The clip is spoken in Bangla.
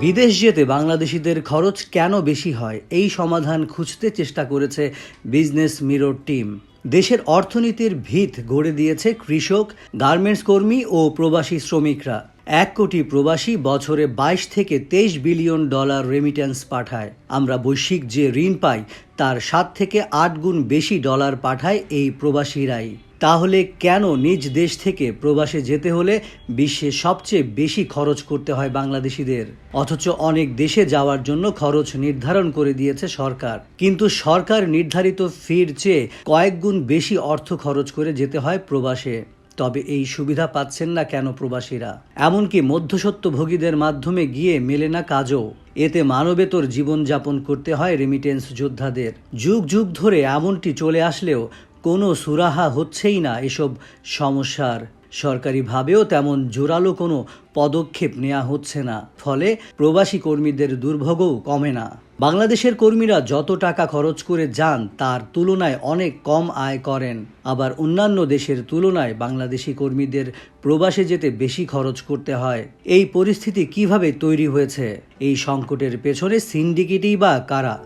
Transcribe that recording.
বিদেশ যেতে বাংলাদেশিদের খরচ কেন বেশি হয় এই সমাধান খুঁজতে চেষ্টা করেছে বিজনেস মিরর টিম। দেশের অর্থনীতির ভিত গড়ে দিয়েছে কৃষক, গার্মেন্টস কর্মী ও প্রবাসী শ্রমিকরা। 1 কোটি প্রবাসী বছরে 22 থেকে 23 বিলিয়ন ডলার রেমিট্যান্স পাঠায়। আমরা বৈশ্বিক যে ঋণ পাই তার 7 থেকে 8 গুণ বেশি ডলার পাঠায় এই প্রবাসীরাই। তাহলে কেন নিজ দেশ থেকে প্রবাসে যেতে হলে বিশ্বে সবচেয়ে বেশি খরচ করতে হয় বাংলাদেশিদের? অথচ অনেক দেশে যাওয়ার জন্য খরচ নির্ধারণ করে দিয়েছে সরকার, কিন্তু সরকার নির্ধারিত ফির চেয়ে কয়েক গুণ বেশি অর্থ খরচ করে যেতে হয় প্রবাসে। তবে এই সুবিধা পাচ্ছেন না কেন প্রবাসীরা? এমনকি মধ্যস্বত্বভোগীদের মাধ্যমে গিয়ে মেলে না কাজও। এতে মানবেতর জীবনযাপন করতে হয় রেমিটেন্স যোদ্ধাদের। যুগ যুগ ধরে এমনটি চলে আসলেও কোনো সুরাহা হচ্ছেই না এসব সমস্যার। সরকারিভাবেও তেমন জোরালো কোনো পদক্ষেপ নেওয়া হচ্ছে না, ফলে প্রবাসী কর্মীদের দুর্ভোগও কমে না। বাংলাদেশের কর্মীরা যত টাকা খরচ করে যান তার তুলনায় অনেক কম আয় করেন, আবার অন্যান্য দেশের তুলনায় বাংলাদেশি কর্মীদের প্রবাসে যেতে বেশি খরচ করতে হয়। এই পরিস্থিতি কিভাবে তৈরি হয়েছে? এই সংকটের পেছনে সিন্ডিকেটই বা কারা?